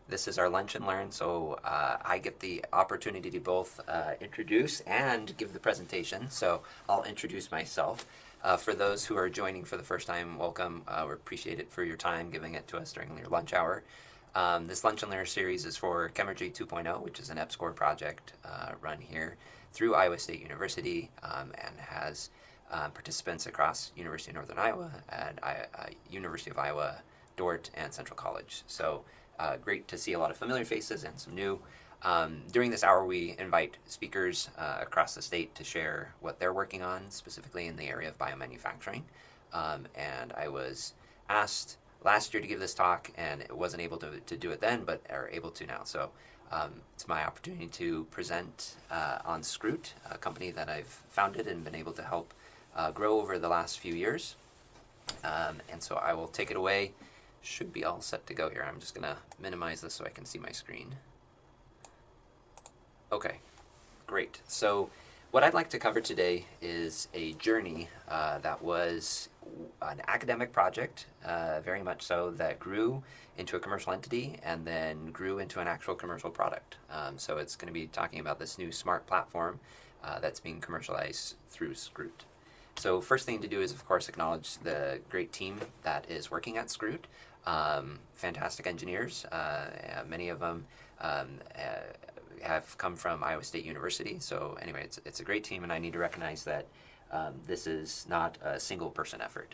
This is our Lunch and Learn, so I get the opportunity to both introduce and give the presentation. So I'll introduce myself. For those who are joining for the first time, welcome. We appreciate it for your time, giving it to us during your lunch hour. This Lunch and Learn series is for Chemergy 2.0, which is an EPSCoR project run here through Iowa State University and has participants across University of Northern Iowa and University of Iowa, Dordt, and Central College. So great to see a lot of familiar faces and some new. During this hour, we invite speakers across the state to share what they're working on, specifically in the area of biomanufacturing. And I was asked last year to give this talk, and wasn't able to do it then, but are able to now. So it's my opportunity to present on Skroot, a company that I've founded and been able to help grow over the last few years. And so I will take it away. Should be all set to go here. I'm just going to minimize this so I can see my screen. Okay, great. So what I'd like to cover today is a journey that was an academic project, very much so, that grew into a commercial entity and then grew into an actual commercial product. So it's going to be talking about this new smart platform that's being commercialized through Skroot. So first thing to do is, of course, acknowledge the great team that is working at Skroot. Fantastic engineers. Many of them have come from Iowa State University. So anyway, it's a great team, and I need to recognize that this is not a single person effort.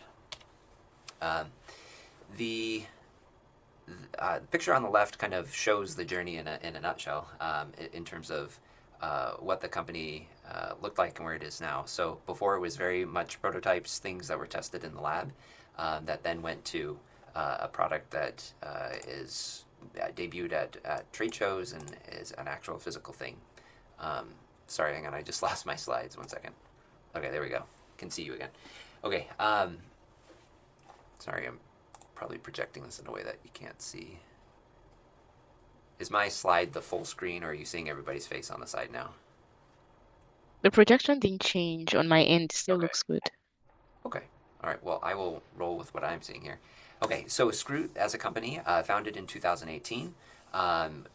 The picture on the left kind of shows the journey in a nutshell in terms of what the company looked like and where it is now. So before, it was very much prototypes, things that were tested in the lab, that then went to a product that is debuted at trade shows and is an actual physical thing. Sorry, hang on, I just lost my slides. 1 second. Okay, there we go. Can see you again. Okay. Sorry, I'm probably projecting this in a way that you can't see. Is my slide the full screen, or are you seeing everybody's face on the side now? The projection didn't change on my end. It still Okay. looks good. Okay. All right. Well, I will roll with what I'm seeing here. Okay. So Skroot, as a company, founded in 2018.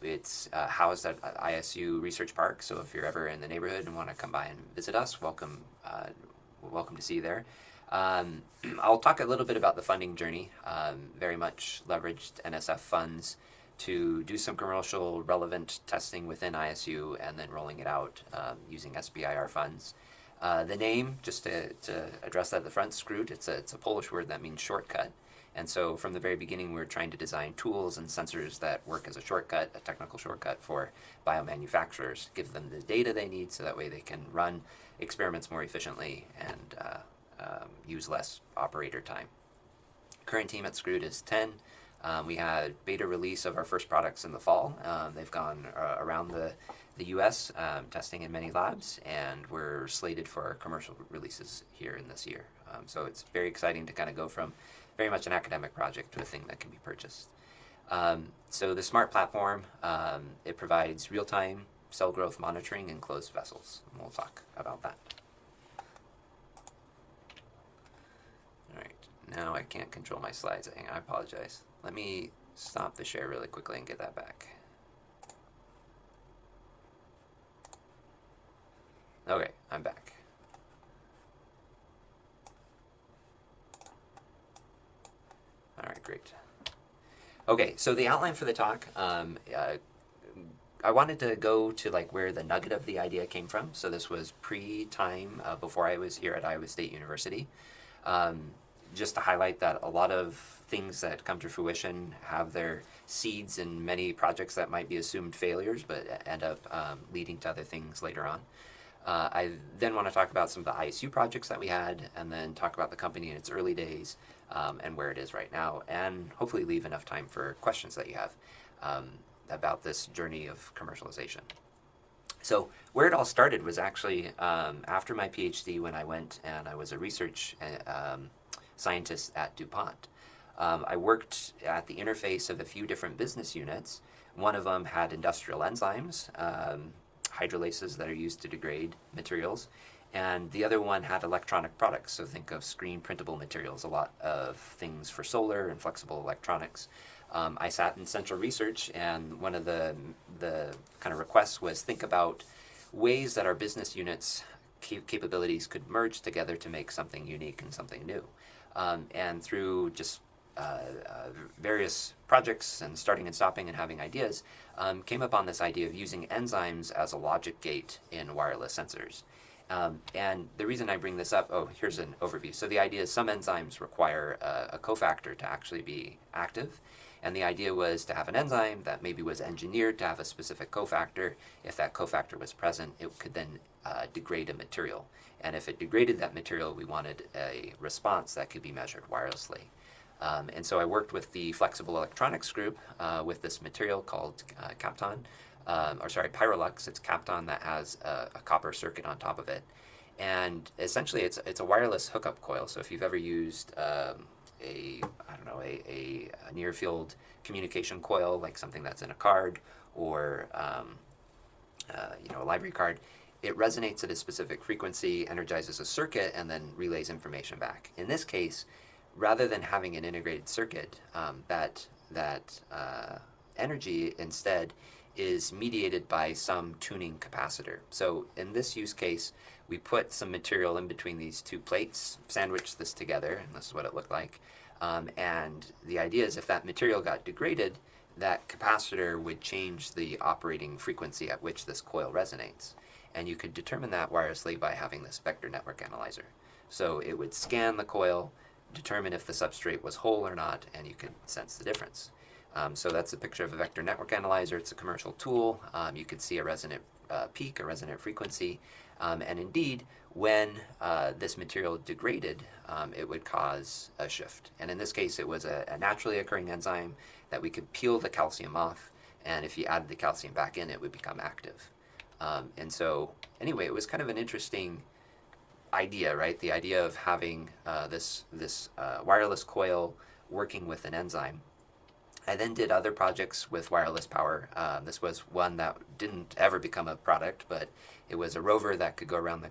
It's housed at ISU Research Park. So if you're ever in the neighborhood and want to come by and visit us, welcome. Welcome to see you there. I'll talk a little bit about the funding journey. Very much leveraged NSF funds to do some commercial relevant testing within ISU and then rolling it out using SBIR funds. The name, just to address that at the front, Skroot, it's a Polish word that means shortcut. And so from the very beginning, we were trying to design tools and sensors that work as a shortcut, a technical shortcut for biomanufacturers, give them the data they need so that way they can run experiments more efficiently and use less operator time. Current team at Skroot is 10. We had beta release of our first products in the fall. They've gone around the U.S. Testing in many labs, and we're slated for commercial releases here in this year. So it's very exciting to kind of go from very much an academic project to a thing that can be purchased. So the smart platform, it provides real-time cell growth monitoring in closed vessels, and we'll talk about that. All right, now I can't control my slides. I apologize. Let me stop the share really quickly and get that back. Okay, I'm back. All right, great. Okay, so the outline for the talk, I wanted to go to like where the nugget of the idea came from. So this was pre-time before I was here at Iowa State University. Just to highlight that a lot of things that come to fruition have their seeds in many projects that might be assumed failures, but end up leading to other things later on. I then want to talk about some of the ISU projects that we had, and then talk about the company in its early days and where it is right now, and hopefully leave enough time for questions that you have about this journey of commercialization. So where it all started was actually after my PhD, when I went and I was a research scientist at DuPont. I worked at the interface of a few different business units. One of them had industrial enzymes, hydrolases that are used to degrade materials, and the other one had electronic products. So think of screen printable materials, a lot of things for solar and flexible electronics. I sat in central research, and one of the kind of requests was think about ways that our business units capabilities could merge together to make something unique and something new. And through just various projects and starting and stopping and having ideas, came upon this idea of using enzymes as a logic gate in wireless sensors. And the reason I bring this up, here's an overview. So the idea is some enzymes require a cofactor to actually be active. And the idea was to have an enzyme that maybe was engineered to have a specific cofactor. If that cofactor was present, it could then degrade a material. And if it degraded that material, we wanted a response that could be measured wirelessly. And so I worked with the flexible electronics group with this material called Kapton, Pyrolux. It's Kapton that has a copper circuit on top of it. And essentially it's a wireless hookup coil. So if you've ever used a near field communication coil, like something that's in a card or a library card, it resonates at a specific frequency, energizes a circuit, and then relays information back. In this case, rather than having an integrated circuit, that energy instead is mediated by some tuning capacitor. So in this use case, we put some material in between these two plates, sandwiched this together, and this is what it looked like. And the idea is if that material got degraded, that capacitor would change the operating frequency at which this coil resonates. And you could determine that wirelessly by having this vector network analyzer. So it would scan the coil, determine if the substrate was whole or not, and you could sense the difference. So that's a picture of a vector network analyzer. It's a commercial tool. You could see a resonant peak, a resonant frequency. And indeed, when this material degraded, it would cause a shift. And in this case, it was a naturally occurring enzyme that we could peel the calcium off, and if you add the calcium back in, it would become active. And so anyway, it was kind of an interesting idea, right? The idea of having this wireless coil working with an enzyme. I then did other projects with wireless power. This was one that didn't ever become a product, but it was a rover that could go around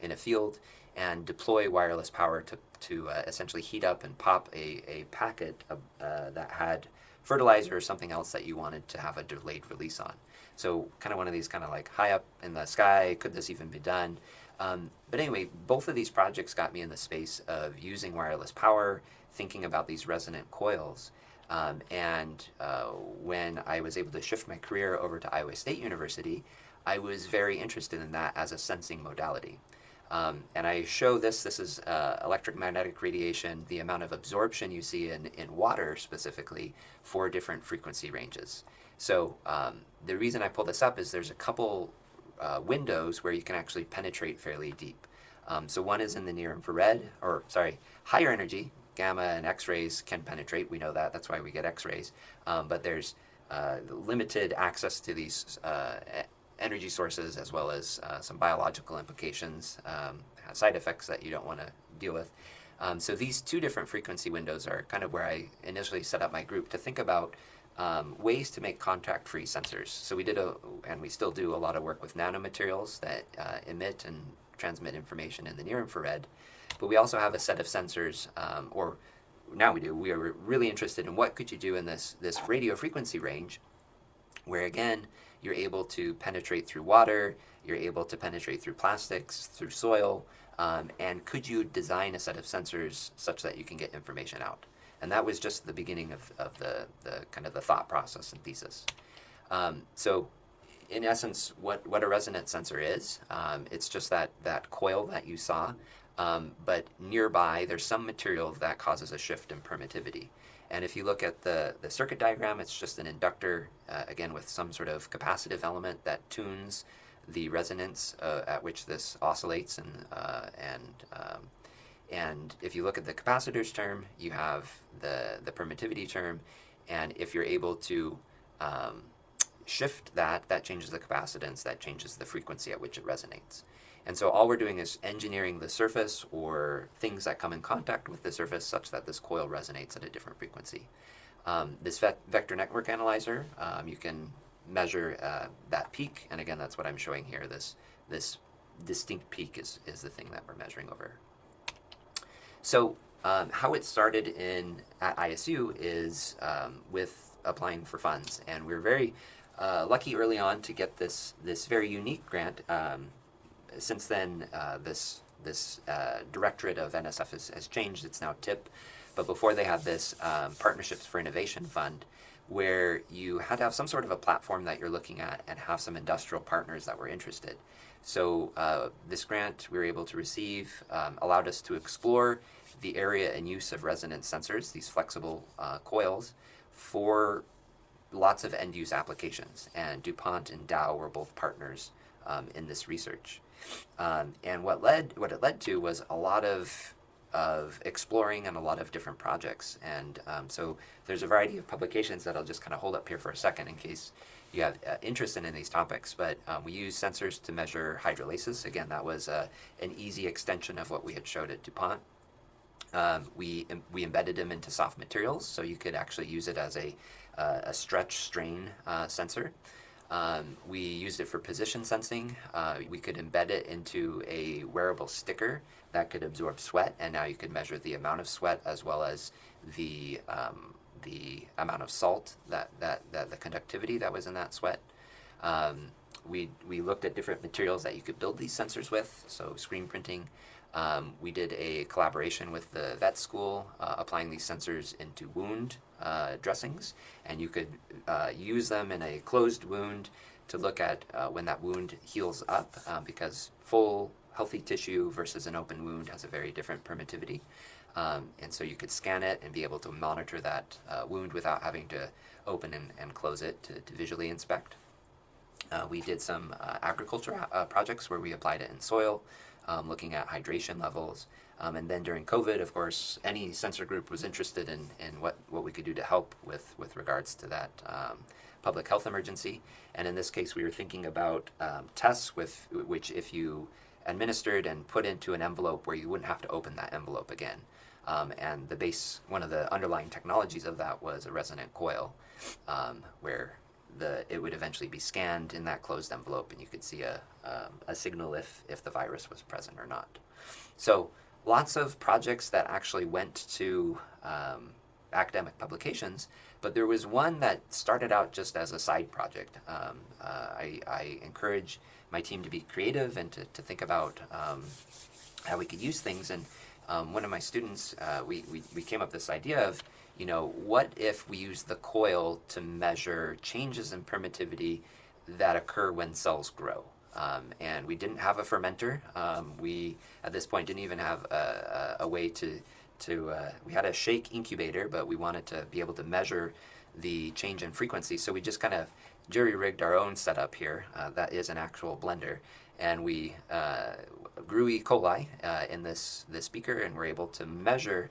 in a field and deploy wireless power to essentially heat up and pop a packet that had fertilizer or something else that you wanted to have a delayed release on. So kind of one of these kind of like high up in the sky, could this even be done? But anyway, both of these projects got me in the space of using wireless power, thinking about these resonant coils. And when I was able to shift my career over to Iowa State University, I was very interested in that as a sensing modality. And I show this is electromagnetic radiation, the amount of absorption you see in water specifically for different frequency ranges. So the reason I pull this up is there's a couple windows where you can actually penetrate fairly deep. So one is in the near infrared, higher energy. Gamma and X-rays can penetrate. We know that. That's why we get X-rays. But there's limited access to these energy sources, as well as some biological implications, side effects that you don't want to deal with. So these two different frequency windows are kind of where I initially set up my group to think about ways to make contact-free sensors. So we did and we still do a lot of work with nanomaterials that emit and transmit information in the near infrared. But we also have a set of sensors, we are really interested in what could you do in this radio frequency range, where again, you're able to penetrate through water, you're able to penetrate through plastics, through soil, and could you design a set of sensors such that you can get information out? And that was just the beginning of the kind of the thought process and thesis. So in essence, what a resonant sensor is, it's just that coil that you saw. But nearby, there's some material that causes a shift in permittivity. And if you look at the circuit diagram, it's just an inductor, again, with some sort of capacitive element that tunes the resonance at which this oscillates. And if you look at the capacitors term, you have the permittivity term. And if you're able to shift that changes the capacitance, that changes the frequency at which it resonates. And so all we're doing is engineering the surface or things that come in contact with the surface such that this coil resonates at a different frequency. This vector network analyzer, you can measure that peak, and again, that's what I'm showing here. This distinct peak is the thing that we're measuring over. So How it started at ISU is with applying for funds, and we were very lucky early on to get this very unique grant. Since then, this directorate of NSF has changed. It's now TIP, but before they had this Partnerships for Innovation Fund, where you had to have some sort of a platform that you're looking at and have some industrial partners that were interested. So this grant we were able to receive allowed us to explore the area and use of resonance sensors, these flexible coils, for lots of end-use applications. And DuPont and Dow were both partners in this research. And what it led to was a lot of exploring and a lot of different projects. And so there's a variety of publications that I'll just kind of hold up here for a second in case you have interest in these topics. But we use sensors to measure hydrolysis. Again, that was an easy extension of what we had showed at DuPont. We embedded them into soft materials, so you could actually use it as a stretch strain sensor. We used it for position sensing. We could embed it into a wearable sticker that could absorb sweat, and now you could measure the amount of sweat as well as the amount of salt, the conductivity that was in that sweat. We looked at different materials that you could build these sensors with, so screen printing. We did a collaboration with the vet school, applying these sensors into wound dressings, and you could use them in a closed wound to look at when that wound heals up, because full healthy tissue versus an open wound has a very different permittivity. And so you could scan it and be able to monitor that wound without having to open and close it to visually inspect. We did some agriculture projects where we applied it in soil, looking at hydration levels. And then during COVID, of course, any sensor group was interested in what we could do to help with regards to that public health emergency. And in this case, we were thinking about tests which if you administered and put into an envelope where you wouldn't have to open that envelope again. And one of the underlying technologies of that was a resonant coil, where it would eventually be scanned in that closed envelope, and you could see a signal if the virus was present or not. So lots of projects that actually went to academic publications, but there was one that started out just as a side project. I encourage my team to be creative and to think about how we could use things. And one of my students, we came up with this idea of, what if we use the coil to measure changes in permittivity that occur when cells grow? And we didn't have a fermenter. We, at this point, didn't even have a way to we had a shake incubator, but we wanted to be able to measure the change in frequency. So we just kind of jury-rigged our own setup here. That is an actual blender. And we grew E. coli in this beaker, and were able to measure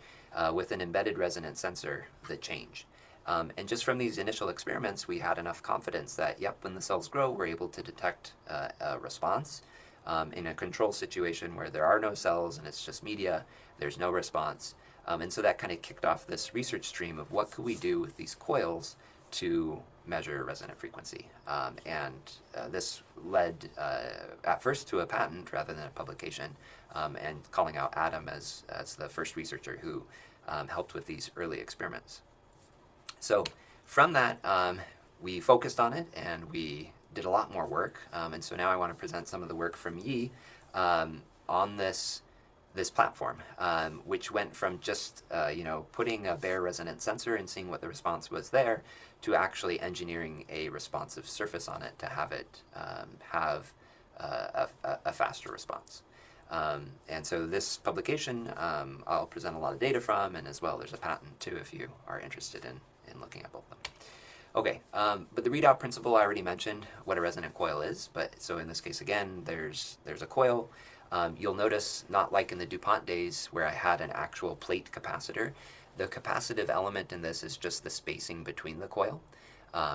with an embedded resonance sensor the change. And just from these initial experiments, we had enough confidence that, when the cells grow, we're able to detect a response. In a control situation where there are no cells and it's just media, there's no response. And so that kind of kicked off this research stream of what could we do with these coils to measure resonant frequency. And this led at first to a patent rather than a publication, and calling out Adam as the first researcher who helped with these early experiments. So from that, we focused on it, and we did a lot more work. And so now I want to present some of the work from Yi on this platform, which went from just putting a bare resonance sensor and seeing what the response was there, to actually engineering a responsive surface on it to have it have a faster response. And so this publication, I'll present a lot of data from, and as well there's a patent too if you are interested in looking at both of them. Okay, but the readout principle I already mentioned what a resonant coil is, but so in this case again, there's a coil. You'll notice, not like in the DuPont days where I had an actual plate capacitor, the capacitive element in this is just the spacing between the coil.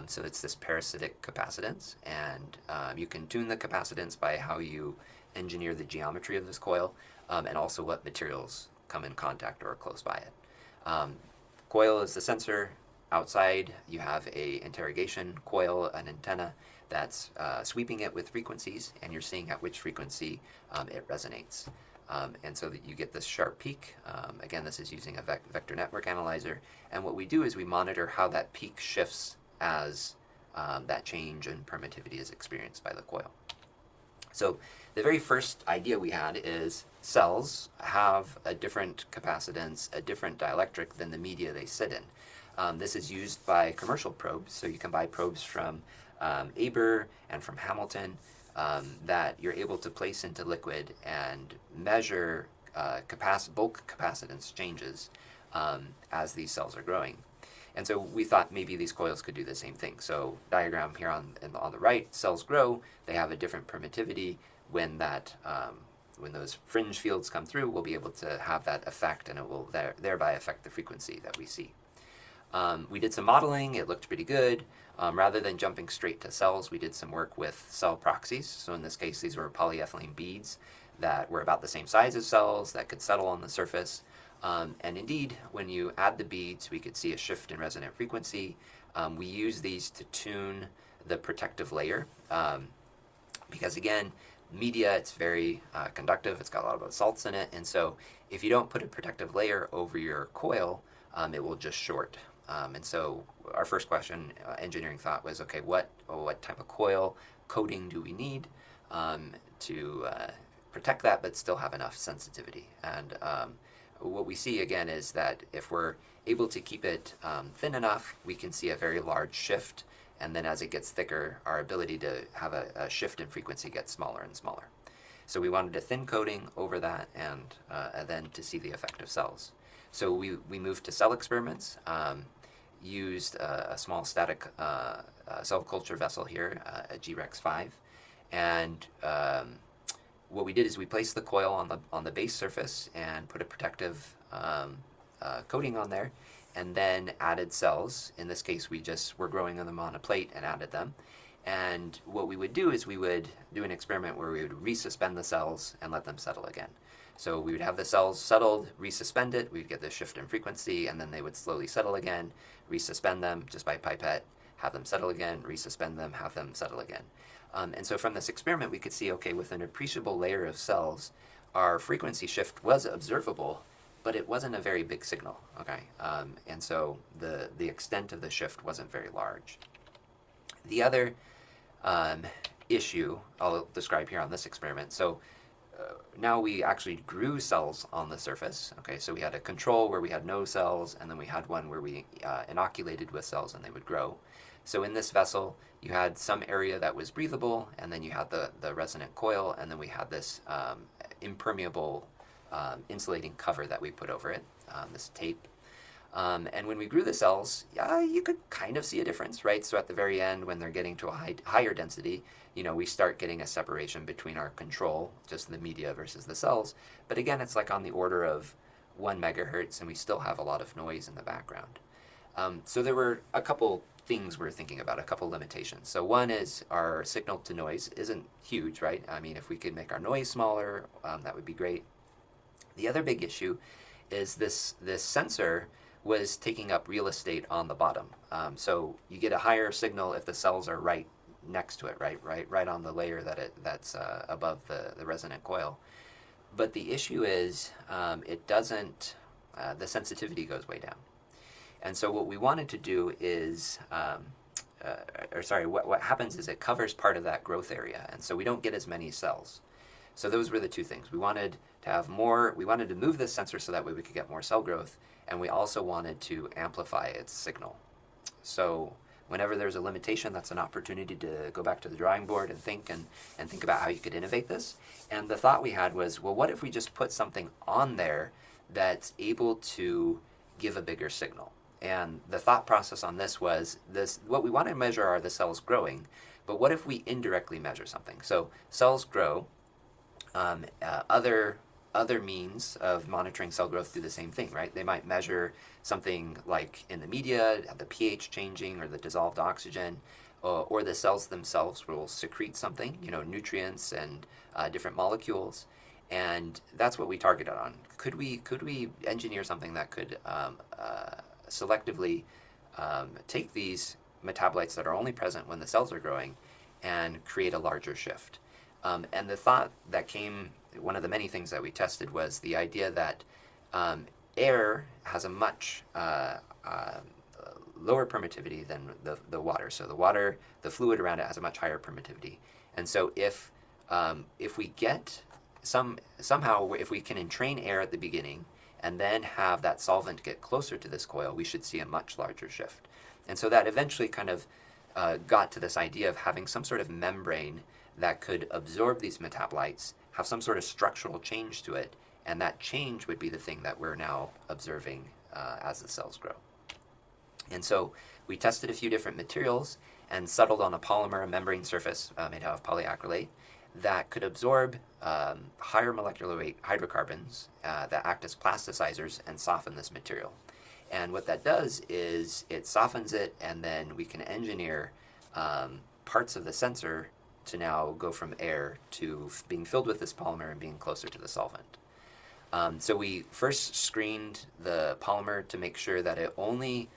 So it's this parasitic capacitance, and you can tune the capacitance by how you engineer the geometry of this coil, and also what materials come in contact or are close by it. Coil is the sensor. Outside, you have a interrogation coil, an antenna that's sweeping it with frequencies, and you're seeing at which frequency it resonates. And so that you get this sharp peak. Again, this is using a vector network analyzer. And what we do is we monitor how that peak shifts as that change in permittivity is experienced by the coil. So the very first idea we had is cells have a different capacitance, a different dielectric than the media they sit in. This is used by commercial probes, so you can buy probes from Aber and from Hamilton that you're able to place into liquid and measure bulk capacitance changes as these cells are growing. And so we thought maybe these coils could do the same thing. So diagram here on the right, cells grow, they have a different permittivity. When those fringe fields come through, we'll be able to have that effect, and it will thereby affect the frequency that we see. We did some modeling, it looked pretty good. Rather than jumping straight to cells, we did some work with cell proxies. So in this case, these were polyethylene beads that were about the same size as cells that could settle on the surface. And indeed, when you add the beads, we could see a shift in resonant frequency. We use these to tune the protective layer because, again, media, it's very conductive. It's got a lot of salts in it. And so if you don't put a protective layer over your coil, it will just short. And so our first question, engineering thought was, okay, what type of coil coating do we need to protect that but still have enough sensitivity? And what we see again is that if we're able to keep it thin enough, we can see a very large shift, and then as it gets thicker, our ability to have a shift in frequency gets smaller and smaller. So we wanted a thin coating over that, and then to see the effect of cells. So we moved to cell experiments, used a small static cell culture vessel here, a G-Rex 5, and what we did is we placed the coil on the base surface and put a protective coating on there, and then added cells. In this case, we just were growing them on a plate and added them. And what we would do is we would do an experiment where we would resuspend the cells and let them settle again. So we would have the cells settled, resuspend it, we'd get this shift in frequency, and then they would slowly settle again, resuspend them just by pipette, have them settle again, resuspend them, have them settle again. And so from this experiment, we could see, okay, with an appreciable layer of cells, our frequency shift was observable, but it wasn't a very big signal, okay? And so the extent of the shift wasn't very large. The other issue I'll describe here on this experiment, so now we actually grew cells on the surface, okay? So we had a control where we had no cells, and then we had one where we inoculated with cells and they would grow. So in this vessel, you had some area that was breathable, and then you had the resonant coil, and then we had this impermeable insulating cover that we put over it, this tape. And when we grew the cells, you could kind of see a difference, right? So at the very end, when they're getting to a higher density, we start getting a separation between our control, just the media versus the cells. But again, it's like on the order of 1 megahertz, and we still have a lot of noise in the background. So there were a couple things we're thinking about, a couple limitations. So one is our signal to noise isn't huge, right? I mean, if we could make our noise smaller, that would be great. The other big issue is this sensor was taking up real estate on the bottom. So you get a higher signal if the cells are right next to it, right on the layer that's above the resonant coil. But the issue is it doesn't, the sensitivity goes way down. And so what we wanted to do is, what happens is it covers part of that growth area, and so we don't get as many cells. So those were the two things. We wanted to have more, we wanted to move this sensor so that way we could get more cell growth, and we also wanted to amplify its signal. So whenever there's a limitation, that's an opportunity to go back to the drawing board and think about how you could innovate this. And the thought we had was, well, what if we just put something on there that's able to give a bigger signal? And the thought process on this was what we want to measure are the cells growing, but what if we indirectly measure something? So cells grow. Other means of monitoring cell growth do the same thing, right? They might measure something like in the media, the pH changing or the dissolved oxygen, or the cells themselves will secrete something, nutrients and different molecules. And that's what we targeted on. Could we engineer something that could selectively take these metabolites that are only present when the cells are growing and create a larger shift? And the thought that came, one of the many things that we tested was the idea that air has a much lower permittivity than the water. So the water, the fluid around it has a much higher permittivity. And so if we get somehow, if we can entrain air at the beginning and then have that solvent get closer to this coil, we should see a much larger shift. And so that eventually kind of got to this idea of having some sort of membrane that could absorb these metabolites, have some sort of structural change to it, and that change would be the thing that we're now observing as the cells grow. And so we tested a few different materials and settled on a polymer, a membrane surface made out of polyacrylate that could absorb higher molecular weight hydrocarbons that act as plasticizers and soften this material. And what that does is it softens it, and then we can engineer parts of the sensor to now go from air to being filled with this polymer and being closer to the solvent. So we first screened the polymer to make sure that it only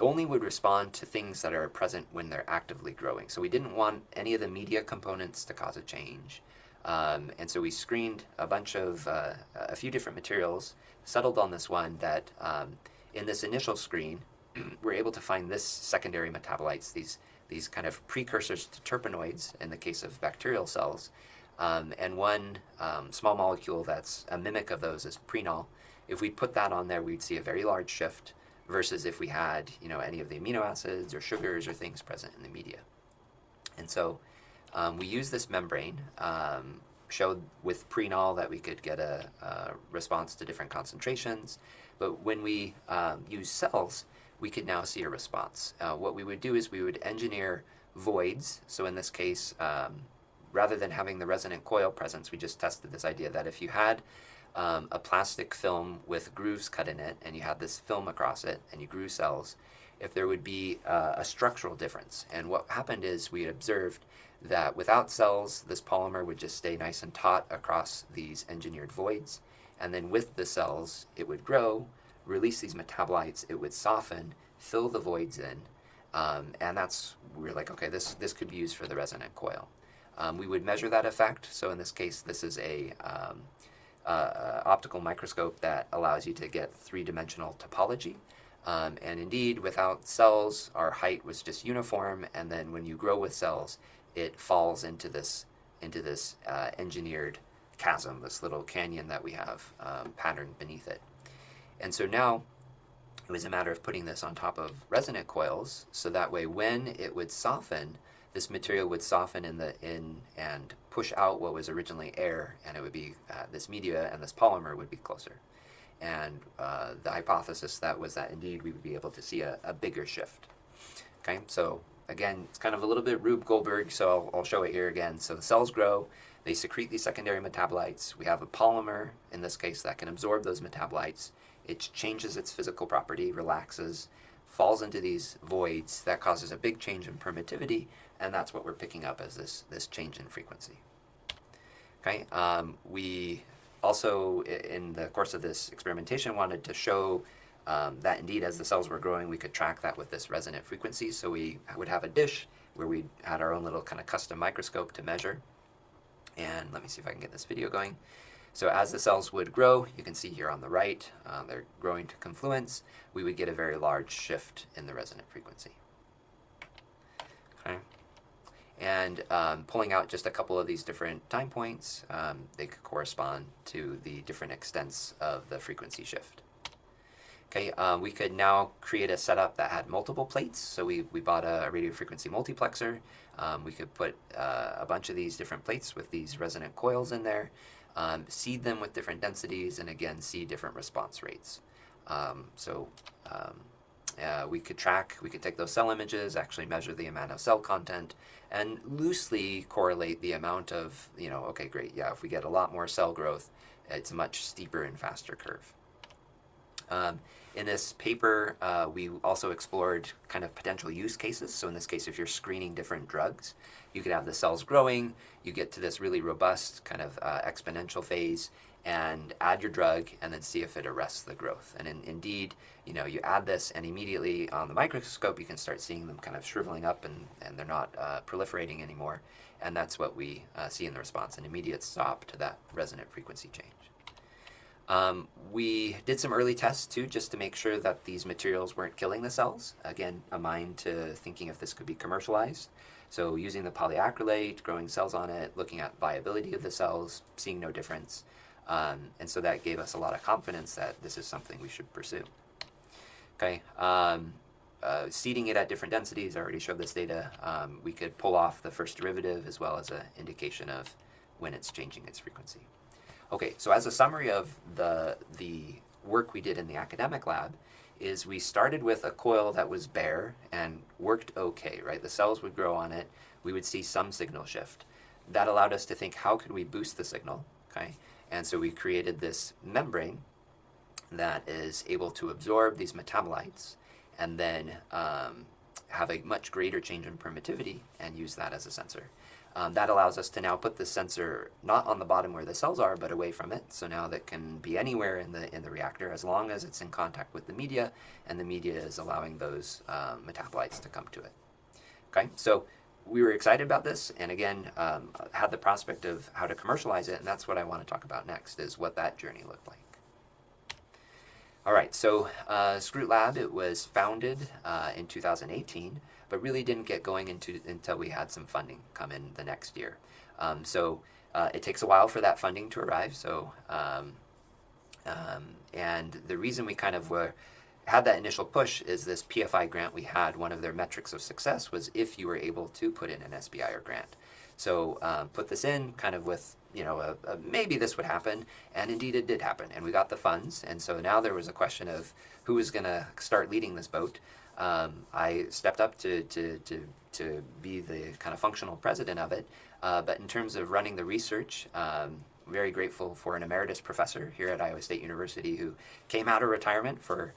would respond to things that are present when they're actively growing. So we didn't want any of the media components to cause a change. And so we screened a few different materials, settled on this one that in this initial screen, we're able to find this secondary metabolites, these kind of precursors to terpenoids in the case of bacterial cells. And one small molecule that's a mimic of those is prenol. If we put that on there, we'd see a very large shift versus if we had, any of the amino acids or sugars or things present in the media. And so we used this membrane, showed with prenol that we could get a response to different concentrations, but when we use cells, we could now see a response. What we would do is we would engineer voids. So in this case, rather than having the resonant coil presence, we just tested this idea that if you had a plastic film with grooves cut in it, and you had this film across it, and you grew cells, if there would be a structural difference. And what happened is we observed that without cells, this polymer would just stay nice and taut across these engineered voids, and then with the cells, it would grow, release these metabolites, it would soften, fill the voids in, and we were like, okay, this could be used for the resonant coil. We would measure that effect. So in this case, this is a optical microscope that allows you to get three-dimensional topology. And indeed, without cells, our height was just uniform, and then when you grow with cells, it falls into this engineered chasm, this little canyon that we have patterned beneath it. And so now it was a matter of putting this on top of resonant coils, so that way when it would soften, this material would soften and push out what was originally air, and it would be this media, and this polymer would be closer. And the hypothesis was that indeed we would be able to see a bigger shift. Okay, so again, it's kind of a little bit Rube Goldberg, so I'll show it here again. So the cells grow, they secrete these secondary metabolites. We have a polymer, in this case, that can absorb those metabolites. It changes its physical property, relaxes, falls into these voids. That causes a big change in permittivity, and that's what we're picking up as this change in frequency. Okay, we also, in the course of this experimentation, wanted to show that indeed as the cells were growing, we could track that with this resonant frequency. So we would have a dish where we had our own little kind of custom microscope to measure. And let me see if I can get this video going. So as the cells would grow, you can see here on the right, they're growing to confluence. We would get a very large shift in the resonant frequency. Okay. And pulling out just a couple of these different time points, they could correspond to the different extents of the frequency shift. Okay, we could now create a setup that had multiple plates. So we bought a radio frequency multiplexer. We could put a bunch of these different plates with these resonant coils in there, seed them with different densities, and again, see different response rates. We could take those cell images, actually measure the amount of cell content, and loosely correlate the amount of, okay, great, yeah, if we get a lot more cell growth, it's a much steeper and faster curve. In this paper, we also explored kind of potential use cases. So in this case, if you're screening different drugs, you could have the cells growing, you get to this really robust kind of exponential phase, and add your drug and then see if it arrests the growth. And indeed, you add this and immediately on the microscope you can start seeing them kind of shriveling up and they're not proliferating anymore. And that's what we see in the response, an immediate stop to that resonant frequency change. We did some early tests too, just to make sure that these materials weren't killing the cells. Again, a mind to thinking if this could be commercialized. So using the polyacrylate, growing cells on it, looking at viability of the cells, seeing no difference. And so that gave us a lot of confidence that this is something we should pursue. Okay, seeding it at different densities, I already showed this data. We could pull off the first derivative as well as an indication of when it's changing its frequency. Okay, so as a summary of the work we did in the academic lab, is we started with a coil that was bare and worked okay, right? The cells would grow on it, we would see some signal shift. That allowed us to think, how could we boost the signal, okay? And so we created this membrane that is able to absorb these metabolites and then have a much greater change in permittivity and use that as a sensor. That allows us to now put the sensor not on the bottom where the cells are, but away from it. So now that can be anywhere in the reactor as long as it's in contact with the media, and the media is allowing those metabolites to come to it. Okay, so we were excited about this, and again, had the prospect of how to commercialize it, and that's what I want to talk about next, is what that journey looked like. All right, so Skroot Lab, it was founded in 2018, but really didn't get going until we had some funding come in the next year. So it takes a while for that funding to arrive. So and the reason we kind of had that initial push is this PFI grant we had. One of their metrics of success was if you were able to put in an SBIR grant. So put this in kind of with, maybe this would happen, and indeed it did happen, and we got the funds, and so now there was a question of who was going to start leading this boat. I stepped up to be the kind of functional president of it, but in terms of running the research, very grateful for an emeritus professor here at Iowa State University who came out of retirement for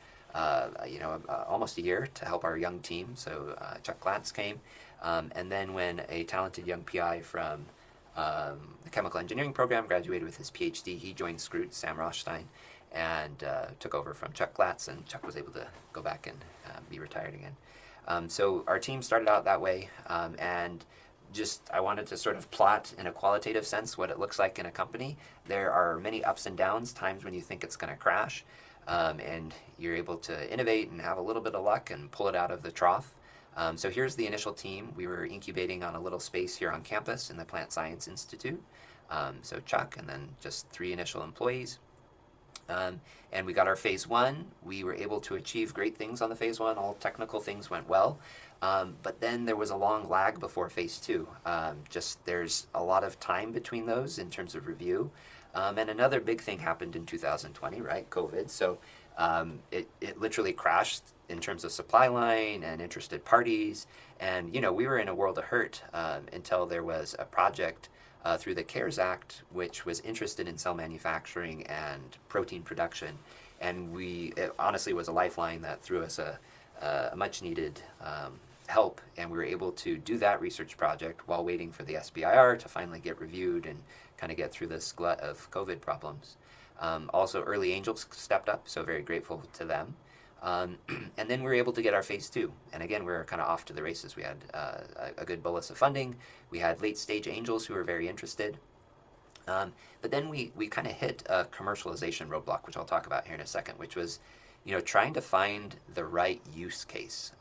almost a year to help our young team. So Chuck Glatz came, and then when a talented young PI from the chemical engineering program graduated with his PhD, he joined Skroot, Sam Rothstein, and took over from Chuck Glatz, and Chuck was able to go back and be retired again. So our team started out that way, and I wanted to sort of plot in a qualitative sense what it looks like in a company. There are many ups and downs, times when you think it's going to crash, and you're able to innovate and have a little bit of luck and pull it out of the trough. So here's the initial team. We were incubating on a little space here on campus in the Plant Science Institute. So Chuck and then just 3 initial employees. And we got our phase 1. We were able to achieve great things on the phase 1. All technical things went well. But then there was a long lag before phase 2. There's a lot of time between those in terms of review. And another big thing happened in 2020, right? COVID. So it literally crashed in terms of supply line and interested parties. And, we were in a world of hurt until there was a project through the CARES Act, which was interested in cell manufacturing and protein production. And it honestly was a lifeline that threw us a much needed help. And we were able to do that research project while waiting for the SBIR to finally get reviewed and kind of get through this glut of COVID problems. Also, early angels stepped up, so very grateful to them. And then we were able to get our phase 2. And again, we were kind of off to the races. We had a good bolus of funding. We had late stage angels who were very interested. But then we kind of hit a commercialization roadblock, which I'll talk about here in a second, which was, trying to find the right use case.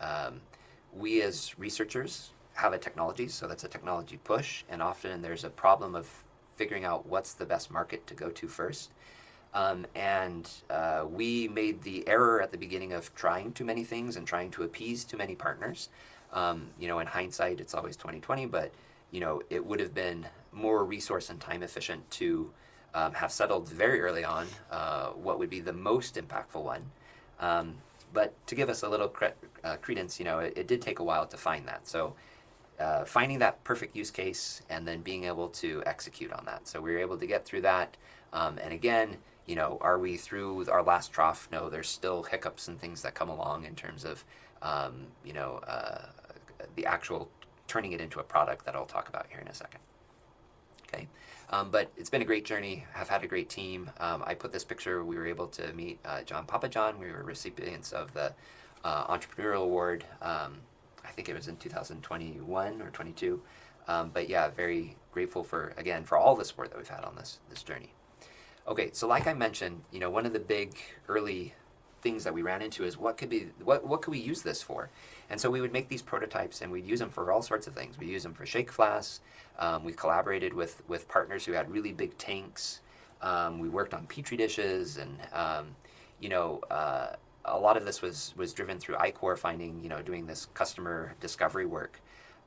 We as researchers have a technology, so that's a technology push, and often there's a problem of figuring out what's the best market to go to first. We made the error at the beginning of trying too many things and trying to appease too many partners. In hindsight, it's always 2020, but it would have been more resource and time efficient to have settled very early on what would be the most impactful one. But to give us a little credence, it did take a while to find that. So finding that perfect use case and then being able to execute on that. So we were able to get through that. And again, are we through our last trough? No, there's still hiccups and things that come along in terms of, the actual turning it into a product that I'll talk about here in a second. Okay. But it's been a great journey. I've had a great team. I put this picture. We were able to meet John Papa John. We were recipients of the Entrepreneurial Award. I think it was in 2021 or 22. But yeah, very grateful for, again, for all the support that we've had on this journey. Okay, so like I mentioned, one of the big early things that we ran into is what could we use this for? And so we would make these prototypes and we'd use them for all sorts of things. We use them for shake flasks. We collaborated with partners who had really big tanks. We worked on petri dishes, and a lot of this was driven through iCore finding, doing this customer discovery work.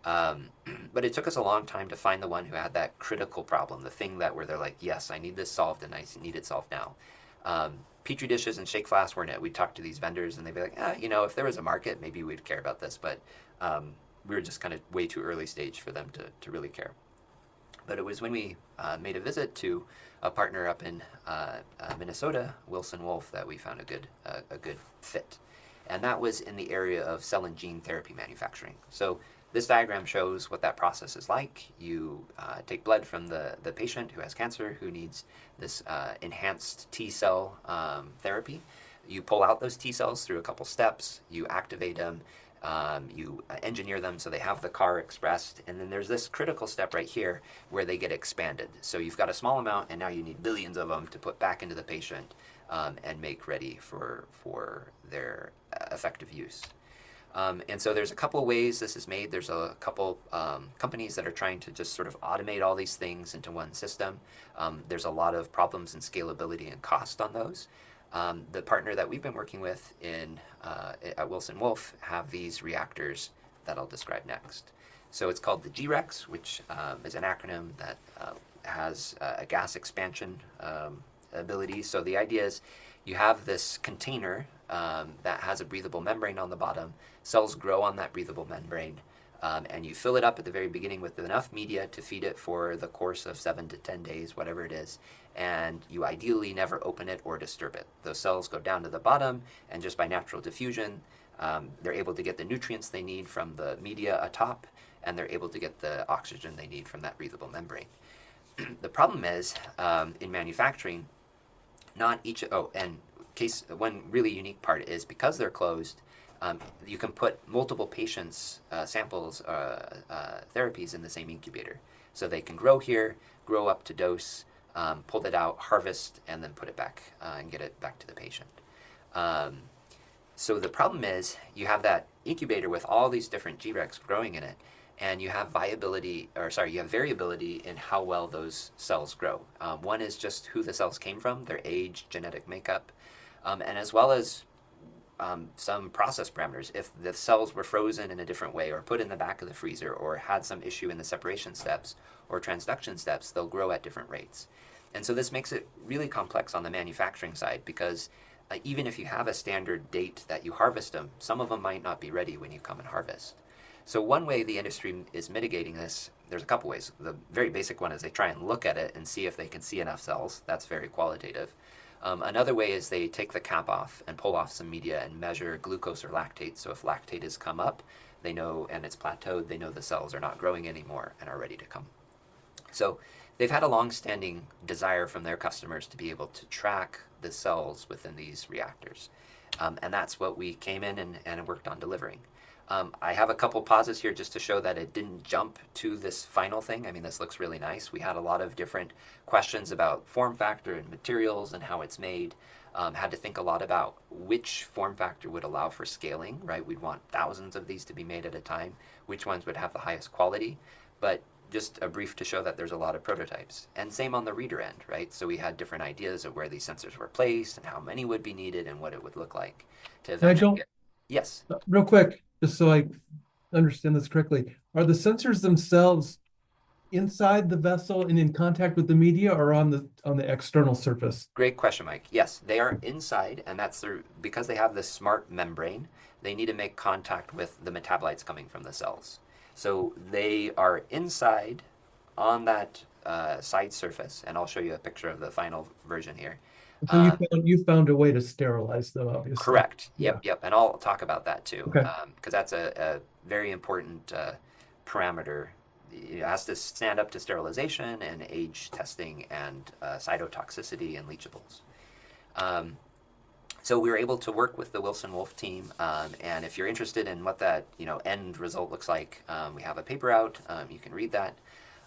But it took us a long time to find the one who had that critical problem, the thing that where they're like, yes, I need this solved and I need it solved now. Petri dishes and shake flasks weren't it. We'd talk to these vendors and they'd be like, if there was a market, maybe we'd care about this. But we were just kind of way too early stage for them to really care. But it was when we made a visit to a partner up in Minnesota, Wilson Wolf, that we found a good fit. And that was in the area of cell and gene therapy manufacturing. So this diagram shows what that process is like. You take blood from the patient who has cancer, who needs this enhanced T cell therapy. You pull out those T cells through a couple steps. You activate them. You engineer them so they have the CAR expressed. And then there's this critical step right here where they get expanded. So you've got a small amount, and now you need billions of them to put back into the patient and make ready for their effective use. And so there's a couple ways this is made. There's a couple companies that are trying to just sort of automate all these things into one system. There's a lot of problems in scalability and cost on those. The partner that we've been working with at Wilson Wolf have these reactors that I'll describe next. So it's called the GREX, which is an acronym that has a gas expansion ability. So the idea is you have this container that has a breathable membrane on the bottom. Cells grow on that breathable membrane, and you fill it up at the very beginning with enough media to feed it for the course of 7 to 10 days, whatever it is. And you ideally never open it or disturb it. Those cells go down to the bottom, and just by natural diffusion, they're able to get the nutrients they need from the media atop, and they're able to get the oxygen they need from that breathable membrane. The problem is, in manufacturing, not each, one really unique part is because they're closed, you can put multiple patients' samples, therapies in the same incubator. So they can grow here, grow up to dose, pull it out, harvest, and then put it back and get it back to the patient. So the problem is you have that incubator with all these different GREX growing in it, and you have variability in how well those cells grow. One is just who the cells came from, their age, genetic makeup, and as well as some process parameters. If the cells were frozen in a different way or put in the back of the freezer or had some issue in the separation steps or transduction steps, they'll grow at different rates. And so this makes it really complex on the manufacturing side because even if you have a standard date that you harvest them, some of them might not be ready when you come and harvest. So one way the industry is mitigating this, there's a couple ways. The very basic one is they try and look at it and see if they can see enough cells. That's very qualitative. Another way is they take the cap off and pull off some media and measure glucose or lactate. So if lactate has come up, they know, and it's plateaued, they know the cells are not growing anymore and are ready to come. So they've had a long-standing desire from their customers to be able to track the cells within these reactors. And that's what we came in and worked on delivering. I have a couple pauses here just to show that it didn't jump to this final thing. I mean, this looks really nice. We had a lot of different questions about form factor and materials and how it's made. Had to think a lot about which form factor would allow for scaling, right? We'd want thousands of these to be made at a time. Which ones would have the highest quality? But just a brief to show that there's a lot of prototypes. And same on the reader end, right? So we had different ideas of where these sensors were placed and how many would be needed and what it would look like to eventually Nigel, get. Yes. real quick, just so I understand this correctly, are the sensors themselves inside the vessel and in contact with the media or on the external surface? Great question, Mike. Yes, they are inside, and that's because they have this smart membrane, they need to make contact with the metabolites coming from the cells. So they are inside on that side surface, and I'll show you a picture of the final version here. So you found a way to sterilize them, obviously. Correct. Yep. And I'll talk about that too, Okay. because that's a very important parameter it has to stand up to sterilization and age testing and cytotoxicity and leachables. So we were able to work with the Wilson Wolf team, and if you're interested in what that end result looks like, we have a paper out. You can read that.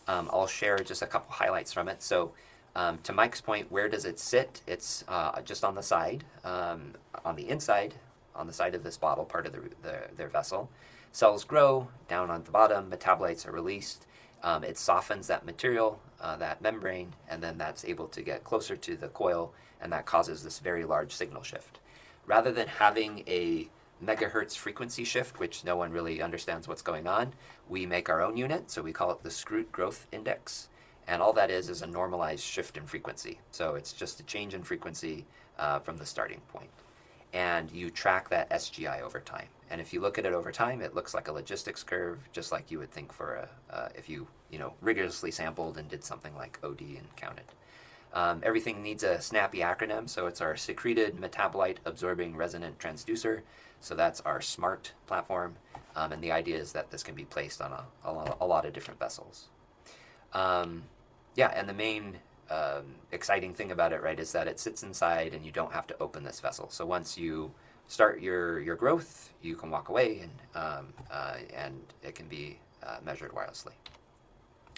I'll share just a couple highlights from it. So to Mike's point, where does it sit? It's just on the side, on the inside, on the side of this bottle, part of their vessel. Cells grow down on the bottom, metabolites are released. It softens that material, that membrane, and then that's able to get closer to the coil, and that causes this very large signal shift. Rather than having a megahertz frequency shift, which no one really understands what's going on, we make our own unit, so we call it the Skroot growth index, and all that is a normalized shift in frequency. So it's just a change in frequency from the starting point. And you track that SGI over time. And if you look at it over time, it looks like a logistics curve, just like you would think for if you rigorously sampled and did something like OD and counted. Everything needs a snappy acronym, so it's our secreted metabolite absorbing resonant transducer. So that's our SMART platform, and the idea is that this can be placed on a lot of different vessels. And the main exciting thing about it, right, is that it sits inside and you don't have to open this vessel. So once you start your growth, you can walk away and it can be measured wirelessly.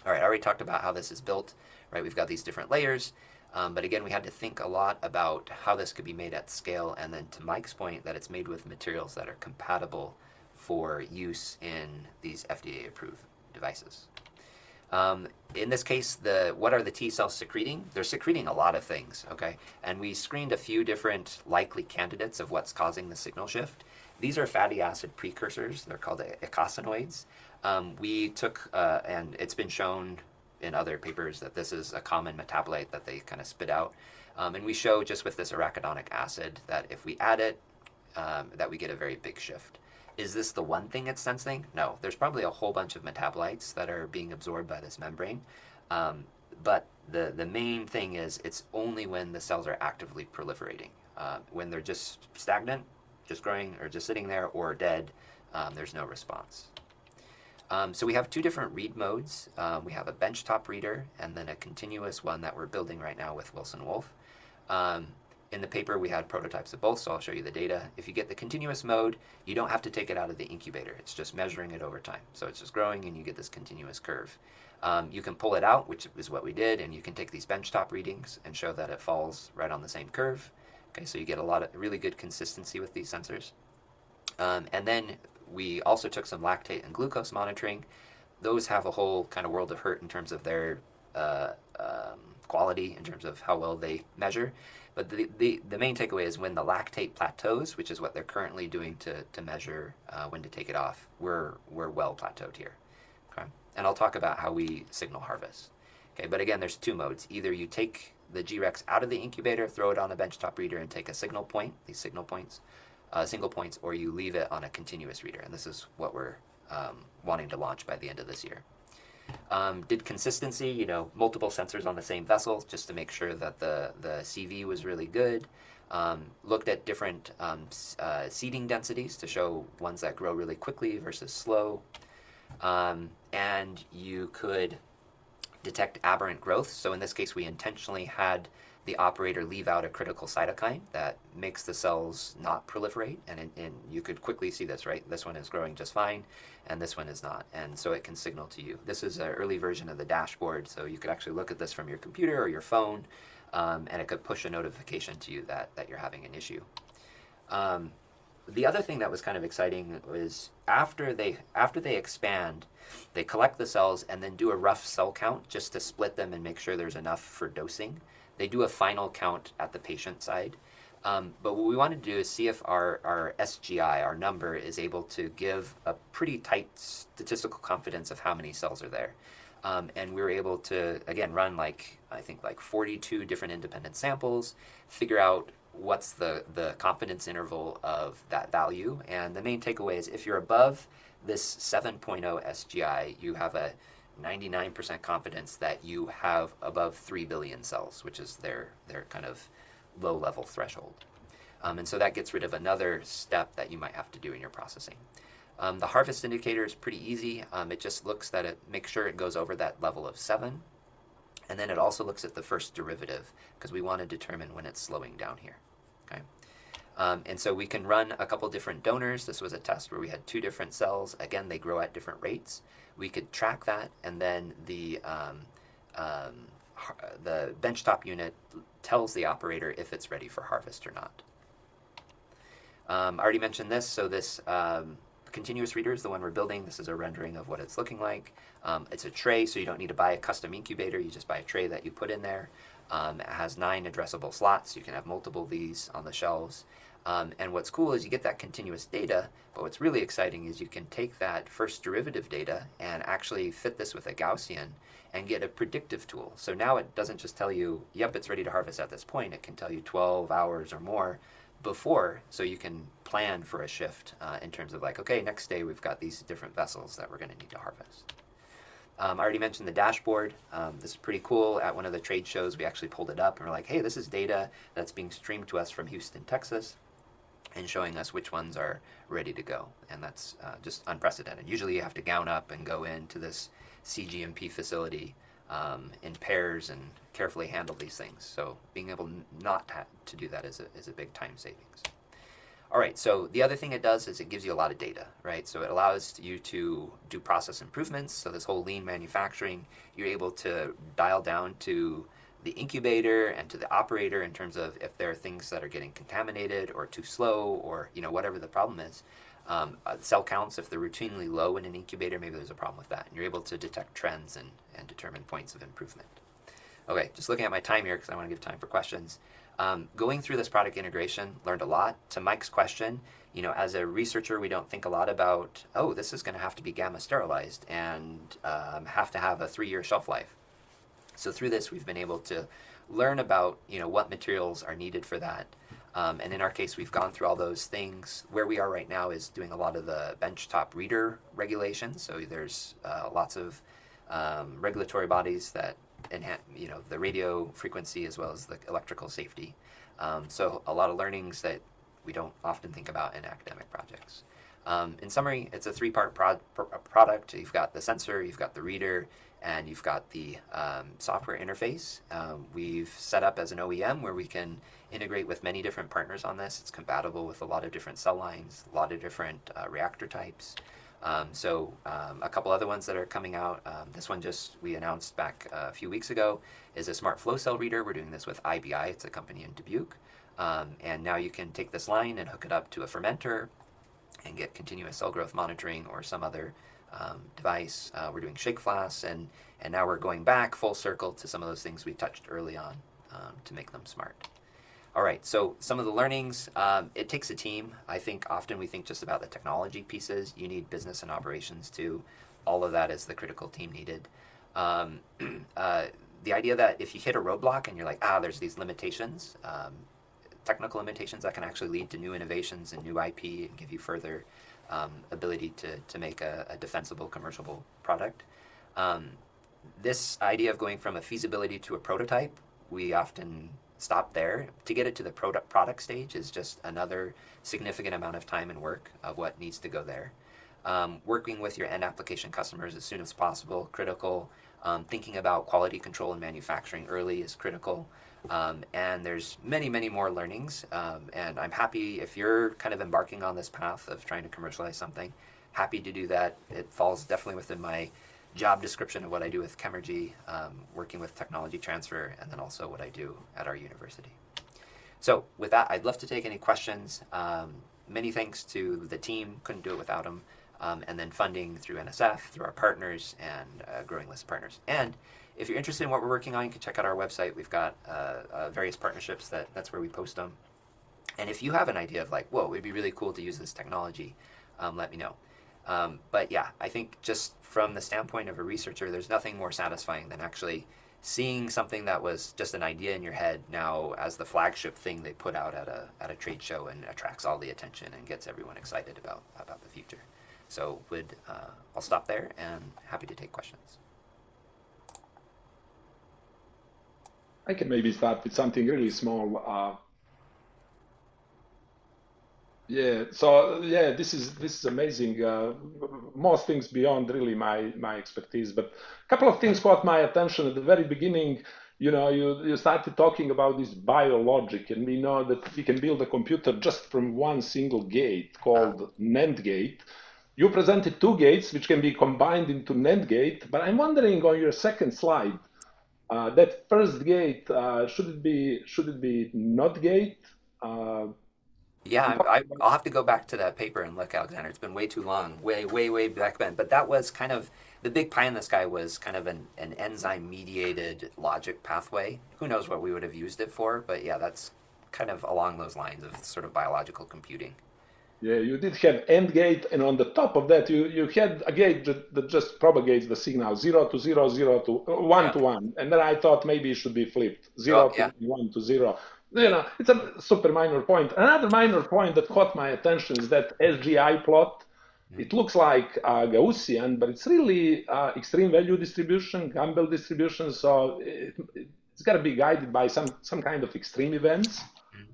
All right, I already talked about how this is built, right? We've got these different layers, but again, we had to think a lot about how this could be made at scale, and then to Mike's point, that it's made with materials that are compatible for use in these FDA-approved devices. In this case, what are the T cells secreting? They're secreting a lot of things, okay? And we screened a few different likely candidates of what's causing the signal shift. These are fatty acid precursors. They're called eicosanoids. We took, and it's been shown in other papers that this is a common metabolite that they kind of spit out. And we show just with this arachidonic acid that if we add it, that we get a very big shift. Is this the one thing it's sensing? No, there's probably a whole bunch of metabolites that are being absorbed by this membrane. But the main thing is it's only when the cells are actively proliferating. When they're just stagnant, just growing, or just sitting there, or dead, there's no response. So we have two different read modes. We have a benchtop reader and then a continuous one that we're building right now with Wilson Wolf. In the paper, we had prototypes of both, so I'll show you the data. If you get the continuous mode, you don't have to take it out of the incubator. It's just measuring it over time. So it's just growing, and you get this continuous curve. You can pull it out, which is what we did, and you can take these benchtop readings and show that it falls right on the same curve. Okay, so you get a lot of really good consistency with these sensors. And then we also took some lactate and glucose monitoring. Those have a whole kind of world of hurt in terms of their quality, in terms of how well they measure. But the main takeaway is when the lactate plateaus, which is what they're currently doing to measure when to take it off, we're well plateaued here. Okay? And I'll talk about how we signal harvest. Okay, but again, there's two modes. Either you take the G-Rex out of the incubator, throw it on a benchtop reader, and take a signal point, these signal points, single points, or you leave it on a continuous reader. And this is what we're wanting to launch by the end of this year. Did consistency, multiple sensors on the same vessel, just to make sure that the CV was really good. Looked at different seeding densities to show ones that grow really quickly versus slow. And you could detect aberrant growth. So in this case, we intentionally had the operator leave out a critical cytokine that makes the cells not proliferate. And you could quickly see this, right? This one is growing just fine, and this one is not. And so it can signal to you. This is an early version of the dashboard, so you could actually look at this from your computer or your phone, and it could push a notification to you that you're having an issue. The other thing that was kind of exciting was after they expand, they collect the cells and then do a rough cell count just to split them and make sure there's enough for dosing. They do a final count at the patient side. But what we wanted to do is see if our SGI, our number, is able to give a pretty tight statistical confidence of how many cells are there. And we were able to, again, run I think 42 different independent samples, figure out what's the confidence interval of that value. And the main takeaway is if you're above this 7.0 SGI, you have a 99% confidence that you have above 3 billion cells, which is their kind of low-level threshold. And so that gets rid of another step that you might have to do in your processing. The harvest indicator is pretty easy. It just looks that it makes sure it goes over that level of 7. And then it also looks at the first derivative because we want to determine when it's slowing down here. Okay. And so we can run a couple different donors. This was a test where we had 2 different cells. Again, they grow at different rates. We could track that, and then the benchtop unit tells the operator if it's ready for harvest or not. I already mentioned this, so this continuous reader is the one we're building. This is a rendering of what it's looking like. It's a tray, so you don't need to buy a custom incubator. You just buy a tray that you put in there. It has 9 addressable slots. You can have multiple of these on the shelves. And what's cool is you get that continuous data, but what's really exciting is you can take that first derivative data and actually fit this with a Gaussian and get a predictive tool. So now it doesn't just tell you, yep, it's ready to harvest at this point. It can tell you 12 hours or more before, so you can plan for a shift in terms of like, okay, next day we've got these different vessels that we're going to need to harvest. I already mentioned the dashboard. This is pretty cool. At one of the trade shows, we actually pulled it up and we're like, hey, this is data that's being streamed to us from Houston, Texas, and showing us which ones are ready to go. And that's just unprecedented. Usually you have to gown up and go into this CGMP facility in pairs and carefully handle these things. So being able not to do that is a big time savings. All right, so the other thing it does is it gives you a lot of data, right? So it allows you to do process improvements. So this whole lean manufacturing, you're able to dial down to the incubator and to the operator in terms of if there are things that are getting contaminated or too slow or whatever the problem is. Cell counts, if they're routinely low in an incubator, maybe there's a problem with that. And you're able to detect trends and determine points of improvement. Okay, just looking at my time here because I want to give time for questions. Going through this product integration, learned a lot. To Mike's question, as a researcher, we don't think a lot about, oh, this is going to have to be gamma sterilized and have to have a 3-year shelf life. So through this, we've been able to learn about, what materials are needed for that. And in our case, we've gone through all those things. Where we are right now is doing a lot of the benchtop reader regulations. So there's lots of regulatory bodies that enhance, the radio frequency as well as the electrical safety. So a lot of learnings that we don't often think about in academic projects. In summary, it's a 3-part product. You've got the sensor, you've got the reader, and you've got the software interface. We've set up as an OEM where we can integrate with many different partners on this. It's compatible with a lot of different cell lines, a lot of different reactor types. So a couple other ones that are coming out. This one we announced back a few weeks ago is a smart flow cell reader. We're doing this with IBI. It's a company in Dubuque. And now you can take this line and hook it up to a fermenter and get continuous cell growth monitoring or some other device. We're doing shake flasks, and now we're going back full circle to some of those things we touched early on to make them smart. All right, so some of the learnings, it takes a team. I think often we think just about the technology pieces. You need business and operations too. All of that is the critical team needed. The idea that if you hit a roadblock and you're like, there's these limitations, technical limitations that can actually lead to new innovations and new IP and give you further ability to make a defensible, commercial product. This idea of going from a feasibility to a prototype, we often stop there. To get it to the product stage is just another significant amount of time and work of what needs to go there. Working with your end application customers as soon as possible, critical. Thinking about quality control and manufacturing early is critical. And there's many, many more learnings. And I'm happy if you're kind of embarking on this path of trying to commercialize something, happy to do that. It falls definitely within my job description of what I do with Chemergy, working with technology transfer, and then also what I do at our university. So with that, I'd love to take any questions. Many thanks to the team, couldn't do it without them. And then funding through NSF, through our partners, and a growing list of partners. And if you're interested in what we're working on, you can check out our website. We've got various partnerships that's where we post them. And if you have an idea of like, whoa, it'd be really cool to use this technology, let me know. But yeah, I think just from the standpoint of a researcher, there's nothing more satisfying than actually seeing something that was just an idea in your head now as the flagship thing they put out at a trade show and attracts all the attention and gets everyone excited about the future. So I'll stop there and happy to take questions. I can maybe start with something really small. Yeah, so yeah, this is amazing. Most things beyond really my expertise, but a couple of things caught my attention at the very beginning. You started talking about this biologic, and we know that we can build a computer just from one single gate called NAND gate. You presented two gates which can be combined into NAND gate, but I'm wondering on your second slide, that first gate, should it be NOT gate? Uh, Yeah, I'm talking about. I'll have to go back to that paper and look, Alexander. It's been way too long, way, way, way back then. But that was kind of the big pie in the sky was kind of an enzyme mediated logic pathway. Who knows what we would have used it for? But yeah, that's kind of along those lines of sort of biological computing. Yeah, you did have AND gate, and on the top of that, you had a gate that just propagates the signal 0 to 0, 0 Yeah. to 1. And then I thought maybe it should be flipped Oh, 0 to yeah. 1 to 0. It's a super minor point. Another minor point that caught my attention is that SGI plot. Mhm. It looks like Gaussian, but it's really extreme value distribution, Campbell distribution. So it's got to be guided by some kind of extreme events. Mhm.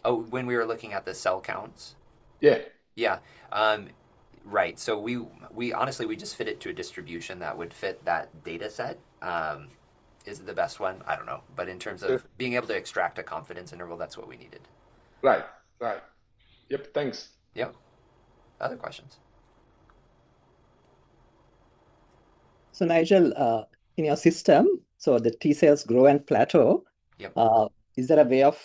Oh, when we were looking at the cell counts. Yeah. Yeah. Um, right. So we honestly we just fit it to a distribution that would fit that data set. Is it the best one? I don't know. But in terms of being able to extract a confidence interval, that's what we needed. Right, right. Yep, thanks. Yep. Other questions? So Nigel, in your system, so the T cells grow and plateau. Yep. Is there a way of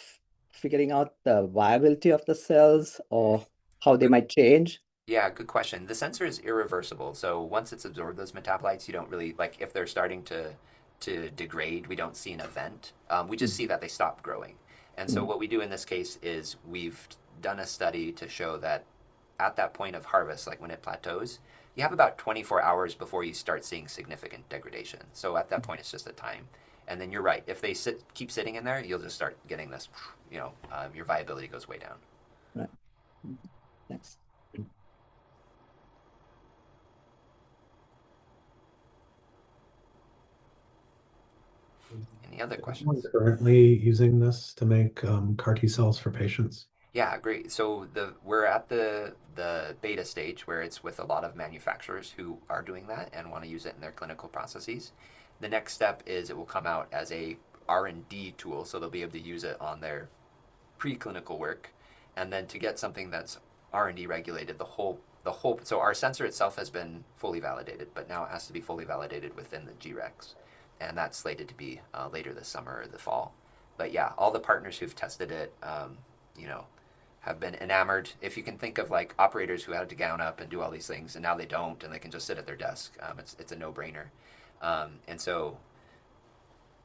figuring out the viability of the cells or how they might change? Yeah, good question. The sensor is irreversible. So once it's absorbed those metabolites, you don't really like if they're starting to degrade, we don't see an event. We just see that they stop growing. And so Mm. what we do in this case is we've done a study to show that at that point of harvest, like when it plateaus, you have about 24 hours before you start seeing significant degradation. So at that point, it's just a time. And then you're right. If they keep sitting in there, you'll just start getting this. Your viability goes way down. Right. Thanks. Any other Is anyone questions? currently using this to make CAR T cells for patients? Yeah, great. So we're at the beta stage where it's with a lot of manufacturers who are doing that and want to use it in their clinical processes. The next step is it will come out as a R&D tool, so they'll be able to use it on their preclinical work, and then to get something that's R&D regulated, the whole so our sensor itself has been fully validated, but now it has to be fully validated within the G-Rex, and that's slated to be later this summer or the fall. But yeah, all the partners who've tested it, you know, have been enamored. If you can think of like operators who had to gown up and do all these things, and now they don't, and they can just sit at their desk, it's a no-brainer. And so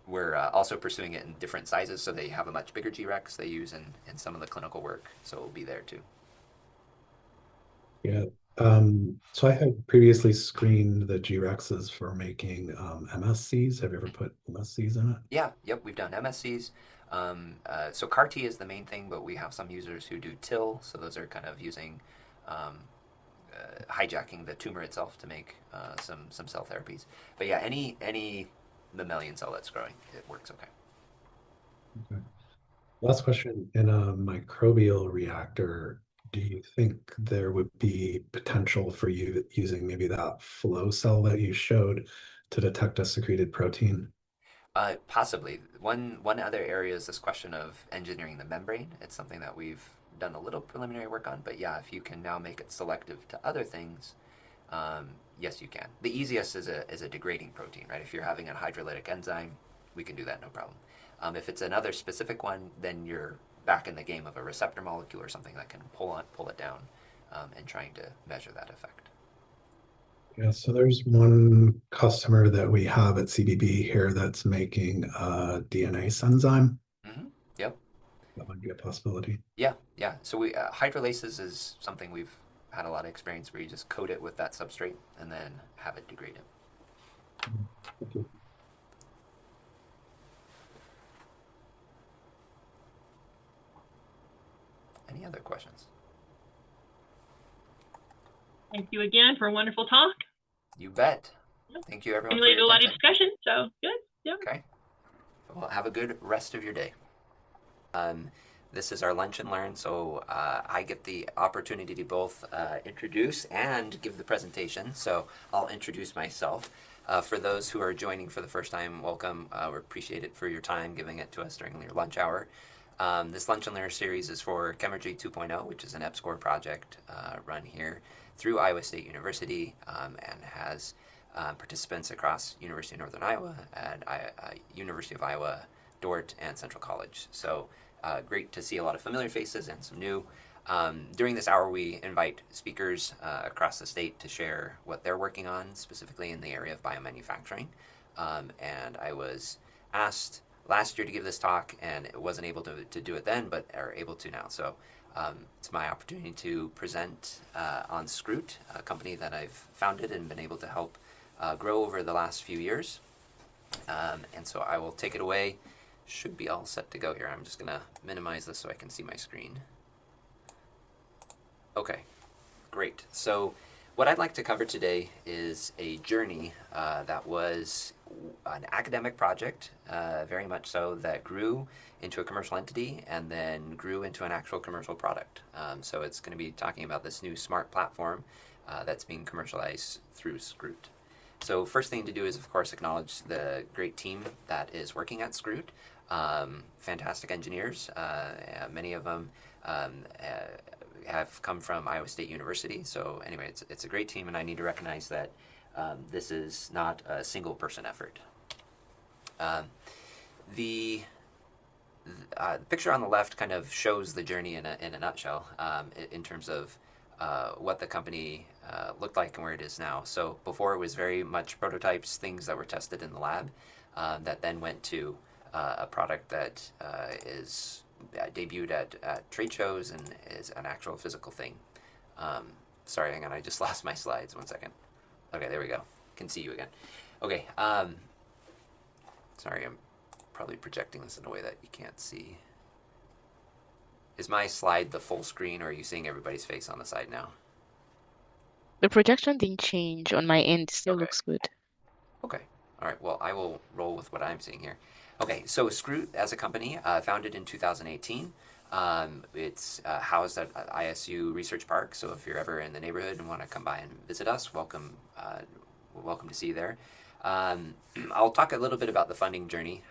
we're also pursuing it in different sizes, so they have a much bigger G-Rex they use in some of the clinical work, so it'll be there too. Yeah. So I had previously screened the G-Rexes for making MSCs. Have you ever put MSCs in it? Yeah, yep, we've done MSCs. So CAR T is the main thing, but we have some users who do TIL, so those are kind of using um, hijacking the tumor itself to make some cell therapies. But yeah, any mammalian cell that's growing, it works okay. Okay. Last question. In a microbial reactor, do you think there would be potential for you using maybe that flow cell that you showed to detect a secreted protein? Possibly. One other area is this question of engineering the membrane. It's something that we've done a little preliminary work on, but yeah, if you can now make it selective to other things, yes, you can. The easiest is a degrading protein, right? If you're having a hydrolytic enzyme, we can do that no problem. If it's another specific one, then you're back in the game of a receptor molecule or something that can pull it down, and trying to measure that effect. Yeah, so there's one customer that we have at CBB here that's making a DNA enzyme. Yep. That might be a possibility. Yeah, yeah. So we hydrolases is something we've had a lot of experience where you just coat it with that substrate and then have it degrade it. Thank you. Any other questions? Thank you again for a wonderful talk. You bet. Thank you everyone for Stimulated your a lot of attention. discussion, so good. Yeah. Okay. Well, have a good rest of your day. Um, This is our lunch and learn, so I get the opportunity to both introduce and give the presentation. So I'll introduce myself. For those who are joining for the first time, welcome. We appreciate it for your time, giving it to us during your lunch hour. This Lunch and Learn series is for Chemistry 2.0, which is an EPSCoR project run here through Iowa State University and has participants across University of Northern Iowa and University of Iowa, Dordt, and Central College. So great to see a lot of familiar faces and some new. During this hour, we invite speakers across the state to share what they're working on, specifically in the area of biomanufacturing. And I was asked last year to give this talk, and it wasn't able to do it then, but are able to now. So it's my opportunity to present on Skroot, a company that I've founded and been able to help grow over the last few years. And so I will take it away. Should be all set to go here. I'm just going to minimize this so I can see my screen. Okay, great. So what I'd like to cover today is a journey that was an academic project, very much so, that grew into a commercial entity and then grew into an actual commercial product. So it's going to be talking about this new smart platform that's being commercialized through Skroot. So first thing to do is, of course, acknowledge the great team that is working at Skroot. Fantastic engineers. Many of them have come from Iowa State University. So anyway, it's a great team, and I need to recognize that this is not a single person effort. The picture on the left kind of shows the journey in a nutshell in terms of what the company looked like and where it is now. So before, it was very much prototypes, things that were tested in the lab that then went to a product that is debuted at trade shows and is an actual physical thing. Sorry, hang on, I just lost my slides. 1 second. Okay, there we go. Can see you again. Okay. Sorry, I'm probably projecting this in a way that you can't see. Is my slide the full screen, or are you seeing everybody's face on the side now? The projection didn't change on my end. It still Okay. looks good. Okay. All right. Well, I will roll with what I'm seeing here. Okay. So Skroot, as a company, founded in 2018. It's housed at ISU Research Park. So if you're ever in the neighborhood and want to come by and visit us, welcome. Welcome to see you there. I'll talk a little bit about the funding journey.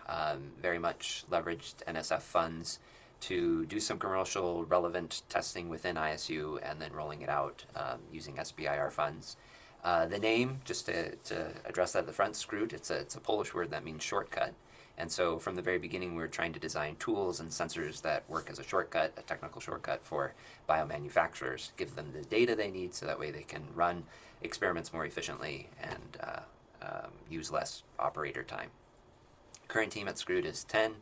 Very much leveraged NSF funds to do some commercial relevant testing within ISU and then rolling it out using SBIR funds. The name, just to address that at the front, Skroot, it's a Polish word that means shortcut. And so from the very beginning, we were trying to design tools and sensors that work as a shortcut, a technical shortcut for biomanufacturers, give them the data they need so that way they can run experiments more efficiently and use less operator time. Current team at Skroot is 10.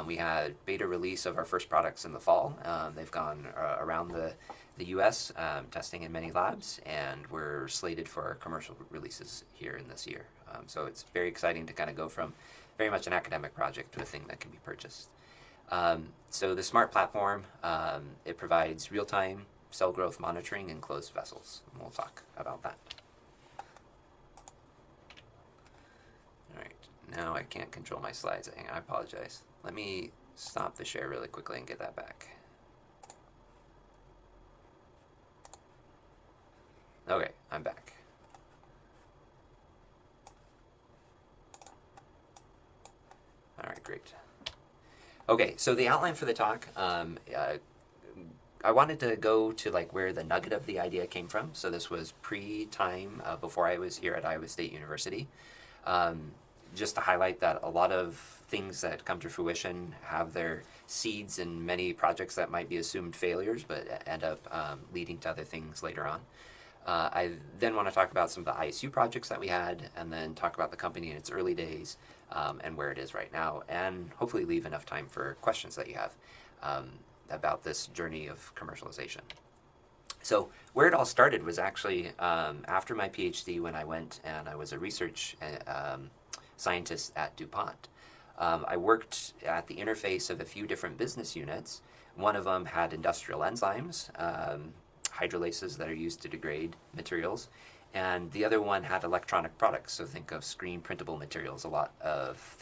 We had beta release of our first products in the fall. They've gone around the U.S. Testing in many labs, and we're slated for commercial releases here in this year. So it's very exciting to kind of go from very much an academic project to a thing that can be purchased. So the smart platform, it provides real-time cell growth monitoring in closed vessels, and we'll talk about that. All right, now I can't control my slides. Hang on, I apologize. Let me stop the share really quickly and get that back. Okay, I'm back. All right, great. Okay, so the outline for the talk, I wanted to go to like where the nugget of the idea came from. So this was pre-time before I was here at Iowa State University. Just to highlight that a lot of things that come to fruition have their seeds in many projects that might be assumed failures, but end up leading to other things later on. I then want to talk about some of the ISU projects that we had, and then talk about the company in its early days and where it is right now, and hopefully leave enough time for questions that you have about this journey of commercialization. So where it all started was actually after my PhD, when I went and I was a research scientist at DuPont. I worked at the interface of a few different business units. One of them had industrial enzymes, hydrolases that are used to degrade materials, and the other one had electronic products. So think of screen printable materials. A lot of